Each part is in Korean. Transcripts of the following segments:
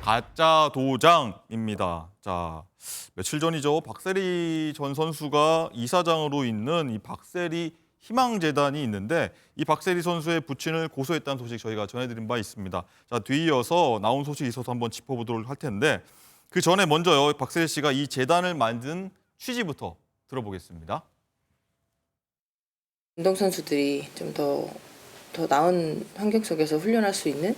가짜 도장입니다. 자, 며칠 전이죠. 박세리 전 선수가 이사장으로 있는 이 박세리 희망재단이 있는데 이 박세리 선수의 부친을 고소했다는 소식 저희가 전해드린 바 있습니다. 자, 뒤이어서 나온 소식이 있어서 한번 짚어보도록 할 텐데 그 전에 먼저요. 박세리 씨가 이 재단을 만든 취지부터 들어보겠습니다. 운동선수들이 좀 더 나은 환경 속에서 훈련할 수 있는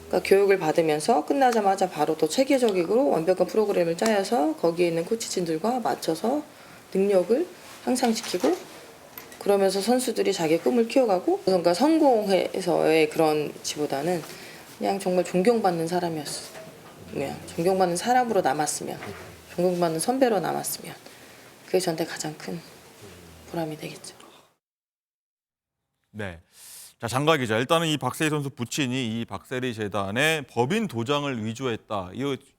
그러니까 교육을 받으면서 끝나자마자 바로 더 체계적으로 완벽한 프로그램을 짜여서 거기에 있는 코치진들과 맞춰서 능력을 향상시키고 그러면서 선수들이 자기의 꿈을 키워가고 그러니까 성공해서의 그런 지보다는 그냥 정말 존경받는 사람이었어. 그냥 존경받는 사람으로 남았으면 존경받는 선배로 남았으면 그게 저한테 가장 큰 보람이 되겠죠. 네. 자, 장가 기자. 일단은 이 박세리 선수 부친이 이 박세리 재단의 법인 도장을 위조했다.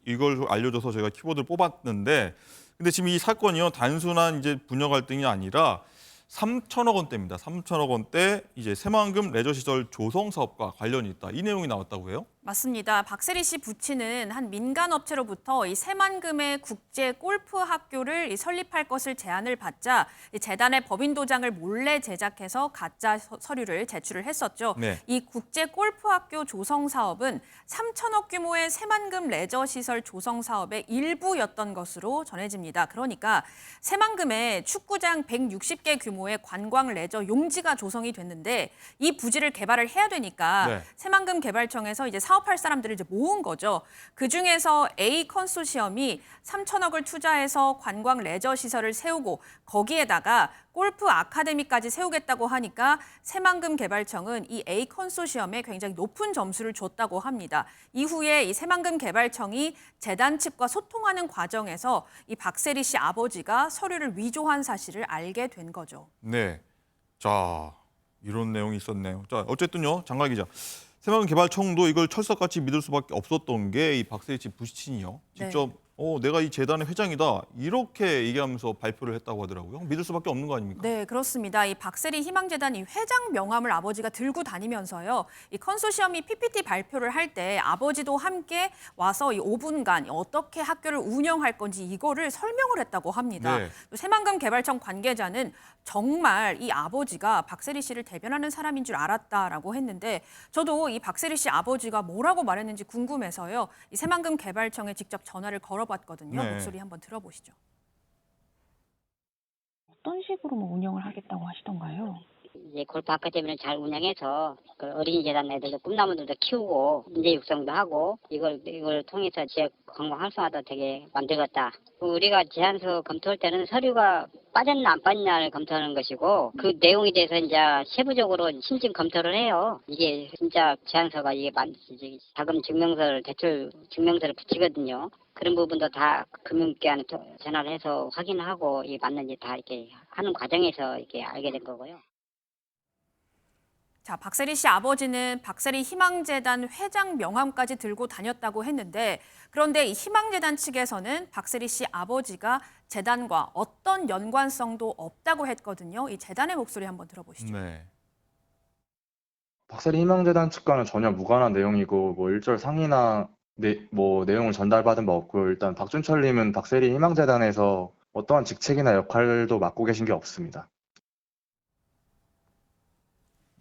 이걸 알려줘서 저희가 키보드를 뽑았는데, 근데 지금 이 사건이요 단순한 이제 부녀 갈등이 아니라 3천억 원대입니다. 3천억 원대 이제 새만금 레저시설 조성 사업과 관련이 있다. 이 내용이 나왔다고 해요? 맞습니다. 박세리 씨 부친은 한 민간 업체로부터 이 새만금의 국제 골프 학교를 설립할 것을 제안을 받자 재단의 법인 도장을 몰래 제작해서 가짜 서류를 제출을 했었죠. 네. 이 국제 골프 학교 조성 사업은 3천억 규모의 새만금 레저 시설 조성 사업의 일부였던 것으로 전해집니다. 그러니까 새만금에 축구장 160개 규모의 관광 레저 용지가 조성이 됐는데 이 부지를 개발을 해야 되니까 네. 새만금 개발청에서 이제 사업할 사람들을 이제 모은 거죠. 그 중에서 A 컨소시엄이 3천억을 투자해서 관광 레저 시설을 세우고 거기에다가 골프 아카데미까지 세우겠다고 하니까 새만금 개발청은 이 A 컨소시엄에 굉장히 높은 점수를 줬다고 합니다. 이후에 이 새만금 개발청이 재단 측과 소통하는 과정에서 이 박세리 씨 아버지가 서류를 위조한 사실을 알게 된 거죠. 네. 자, 이런 내용이 있었네요. 자, 어쨌든요. 장가 기자. 새만금 개발청도 이걸 철석같이 믿을 수밖에 없었던 게 이 박세리 씨 부친이요. 직접 내가 이 재단의 회장이다. 이렇게 얘기하면서 발표를 했다고 하더라고요. 믿을 수밖에 없는 거 아닙니까? 네, 그렇습니다. 이 박세리 희망재단 이 회장 명함을 아버지가 들고 다니면서요. 이 컨소시엄이 PPT 발표를 할 때 아버지도 함께 와서 이 5분간 어떻게 학교를 운영할 건지 이거를 설명을 했다고 합니다. 네. 또 새만금 개발청 관계자는 정말 이 아버지가 박세리 씨를 대변하는 사람인 줄 알았다라고 했는데 저도 이 박세리 씨 아버지가 뭐라고 말했는지 궁금해서요. 이 새만금 개발청에 직접 전화를 걸어봤거든요. 네. 목소리 한번 들어보시죠. 어떤 식으로 운영을 하겠다고 하시던가요? 이제 골프 아카데미를 잘 운영해서 그 어린이 재단 애들도 꿈나무들도 키우고 인재 육성도 하고 이걸 통해서 지역 관광 활성화도 되게 만들겠다. 우리가 제안서 검토할 때는 서류가 빠졌나 안 빠졌나를 검토하는 것이고 그 내용에 대해서 이제 세부적으로 심층 검토를 해요. 이게 진짜 제안서가 이게 자금 증명서를 대출 증명서를 붙이거든요. 그런 부분도 다 금융기관에 전화를 해서 확인하고 이게 맞는지 다 이렇게 하는 과정에서 이렇게 알게 된 거고요. 자, 박세리 씨 아버지는 박세리 희망재단 회장 명함까지 들고 다녔다고 했는데 그런데 이 희망재단 측에서는 박세리 씨 아버지가 재단과 어떤 연관성도 없다고 했거든요. 이 재단의 목소리 한번 들어보시죠. 네. 박세리 희망재단 측과는 전혀 무관한 내용이고 일절 상의나 내용을 전달받은 바 없고요. 일단 박준철님은 박세리 희망재단에서 어떠한 직책이나 역할도 맡고 계신 게 없습니다.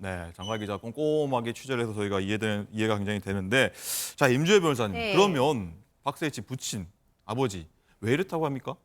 네, 장가 기자 꼼꼼하게 취재를 해서 저희가 이해가 굉장히 되는데, 자, 임주혜 변호사님, 네. 그러면 박세리 씨 부친 아버지 왜 이렇다고 합니까?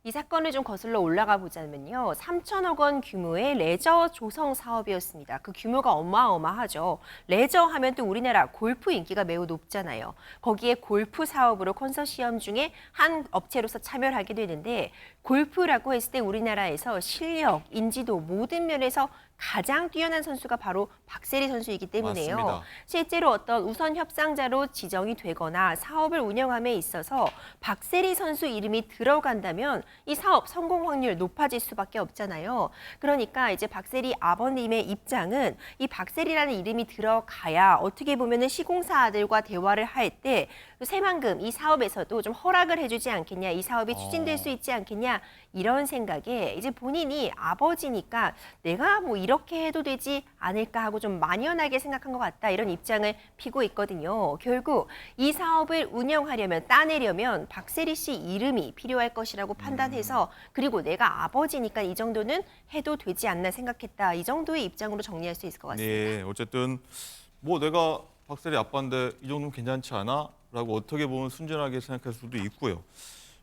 이 사건을 좀 거슬러 올라가 보자면요. 3천억 원 규모의 레저 조성 사업이었습니다. 그 규모가 어마어마하죠. 레저 하면 또 우리나라 골프 인기가 매우 높잖아요. 거기에 골프 사업으로 컨소시엄 중에 한 업체로서 참여를 하게 되는데 골프라고 했을 때 우리나라에서 실력, 인지도 모든 면에서 가장 뛰어난 선수가 바로 박세리 선수이기 때문에요. 맞습니다. 실제로 어떤 우선 협상자로 지정이 되거나 사업을 운영함에 있어서 박세리 선수 이름이 들어간다면 이 사업 성공 확률 높아질 수밖에 없잖아요. 그러니까 이제 박세리 아버님의 입장은 이 박세리라는 이름이 들어가야 어떻게 보면은 시공사들과 대화를 할 때 새만금 이 사업에서도 좀 허락을 해주지 않겠냐, 이 사업이 추진될 수 있지 않겠냐 이런 생각에 이제 본인이 아버지니까 내가 뭐 이렇게 해도 되지 않을까 하고 좀 만연하게 생각한 것 같다 이런 입장을 피고 있거든요. 결국 이 사업을 운영하려면 따내려면 박세리 씨 이름이 필요할 것이라고 판단해서 그리고 내가 아버지니까 이 정도는 해도 되지 않나 생각했다. 이 정도의 입장으로 정리할 수 있을 것 같습니다. 네, 어쨌든 뭐 내가 박세리 아빠인데 이 정도면 괜찮지 않아? 라고 어떻게 보면 순진하게 생각할 수도 있고요.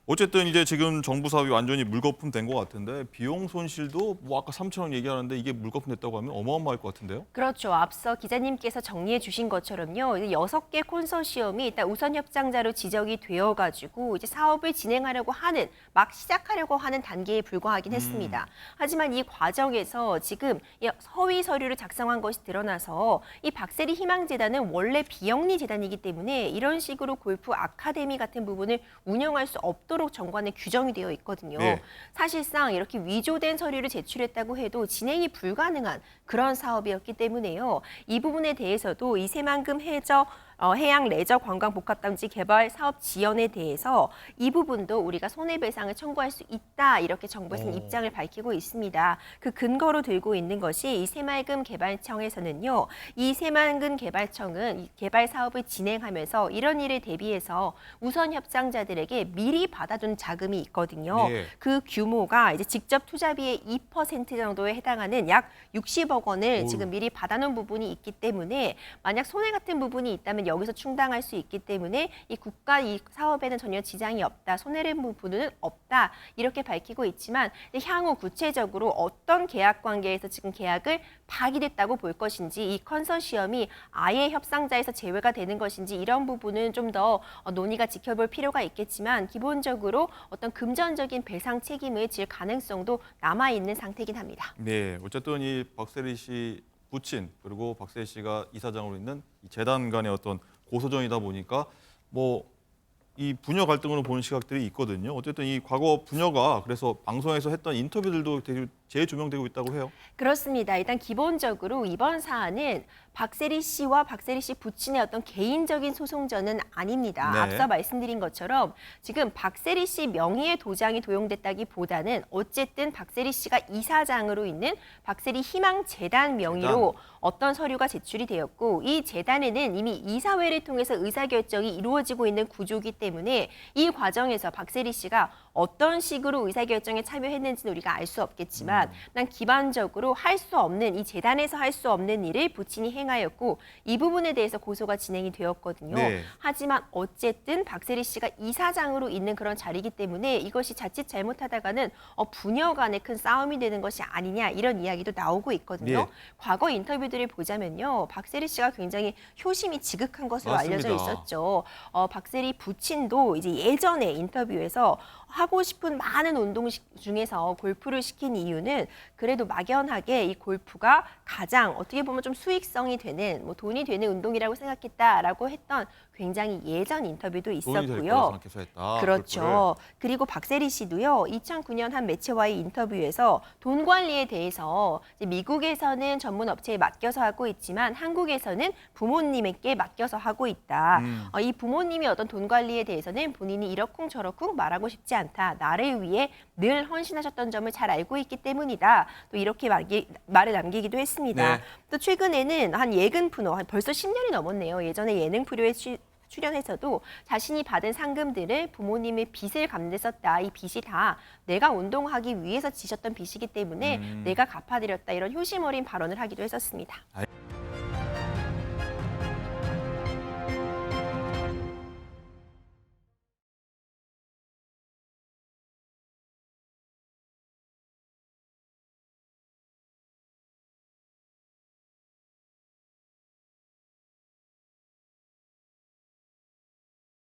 어쨌든 이제 지금 정부 사업이 완전히 물거품 된 것 같은데 비용 손실도 뭐 아까 3천억 얘기하는데 이게 물거품 됐다고 하면 어마어마할 것 같은데요? 그렇죠. 앞서 기자님께서 정리해 주신 것처럼요. 6개 콘소시엄이 일단 우선 협상자로 지정이 되어가지고 이제 사업을 진행하려고 하는, 막 시작하려고 하는 단계에 불과하긴 했습니다. 하지만 이 과정에서 지금 이 허위 서류를 작성한 것이 드러나서 이 박세리 희망재단은 원래 비영리 재단이기 때문에 이런 식으로 골프 아카데미 같은 부분을 운영할 수 없도록 정관에 규정이 되어 있거든요. 네. 사실상 이렇게 위조된 서류를 제출했다고 해도 진행이 불가능한 그런 사업이었기 때문에요. 이 부분에 대해서도 이 새만금 해양 레저 관광 복합단지 개발 사업 지연에 대해서 이 부분도 우리가 손해배상을 청구할 수 있다 이렇게 정부에서는 입장을 밝히고 있습니다. 그 근거로 들고 있는 것이 이 새만금 개발청에서는요. 이 새만금 개발청은 이 개발 사업을 진행하면서 이런 일을 대비해서 우선 협상자들에게 미리 받아둔 자금이 있거든요. 네. 그 규모가 이제 직접 투자비의 2% 정도에 해당하는 약 60억 원을 지금 미리 받아놓은 부분이 있기 때문에 만약 손해 같은 부분이 있다면 여기서 충당할 수 있기 때문에 이 국가 이 사업에는 전혀 지장이 없다, 손해를 본 부분은 없다 이렇게 밝히고 있지만 향후 구체적으로 어떤 계약 관계에서 지금 계약을 파기됐다고 볼 것인지 이 컨소시엄이 아예 협상자에서 제외가 되는 것인지 이런 부분은 좀 더 논의가 지켜볼 필요가 있겠지만 기본적으로 어떤 금전적인 배상 책임을 질 가능성도 남아있는 상태이긴 합니다. 네, 어쨌든 이 박세리 씨 부친 그리고 박세리 씨가 이사장으로 있는 이 재단 간의 어떤 고소전이다 보니까 뭐 이 부녀 갈등으로 보는 시각들이 있거든요. 어쨌든 이 과거 부녀가 그래서 방송에서 했던 인터뷰들도 되게 재조명되고 있다고 해요. 그렇습니다. 일단 기본적으로 이번 사안은 박세리 씨와 박세리 씨 부친의 어떤 개인적인 소송전은 아닙니다. 네. 앞서 말씀드린 것처럼 지금 박세리 씨 명의의 도장이 도용됐다기보다는 어쨌든 박세리 씨가 이사장으로 있는 박세리 희망재단 명의로 어떤 서류가 제출이 되었고 이 재단에는 이미 이사회를 통해서 의사결정이 이루어지고 있는 구조이기 때문에 이 과정에서 박세리 씨가 어떤 식으로 의사결정에 참여했는지는 우리가 알 수 없겠지만 난 기반적으로 할 수 없는 이 재단에서 할 수 없는 일을 부친이 행하였고 이 부분에 대해서 고소가 진행이 되었거든요. 네. 하지만 어쨌든 박세리 씨가 이사장으로 있는 그런 자리이기 때문에 이것이 자칫 잘못하다가는 부녀 간의 큰 싸움이 되는 것이 아니냐 이런 이야기도 나오고 있거든요. 네. 과거 인터뷰들을 보자면요. 박세리 씨가 굉장히 효심이 지극한 것으로 맞습니다. 알려져 있었죠. 박세리 부친도 이제 예전에 인터뷰에서 하고 싶은 많은 운동 중에서 골프를 시킨 이유는 그래도 막연하게 이 골프가 가장 어떻게 보면 좀 수익성이 되는 뭐 돈이 되는 운동이라고 생각했다라고 했던 굉장히 예전 인터뷰도 돈이 될 거라 있었고요. 생각해서 했다. 그렇죠. 골프를. 그리고 박세리 씨도요. 2009년 한 매체와의 인터뷰에서 돈 관리에 대해서 이제 미국에서는 전문 업체에 맡겨서 하고 있지만 한국에서는 부모님에게 맡겨서 하고 있다. 이 부모님이 어떤 돈 관리에 대해서는 본인이 이러쿵저러쿵 말하고 싶지 않다. 나를 위해 늘 헌신하셨던 점을 잘 알고 있기 때문이다. 또 이렇게 말을 남기기도 했습니다. 네. 또 최근에는 한 예근 프로, 벌써 10년이 넘었네요. 예전에 예능 프로에 출연해서도 자신이 받은 상금들을 부모님의 빚을 갚는 데 썼다. 이 빚이 다 내가 운동하기 위해서 지셨던 빚이기 때문에 내가 갚아드렸다. 이런 효심 어린 발언을 하기도 했었습니다.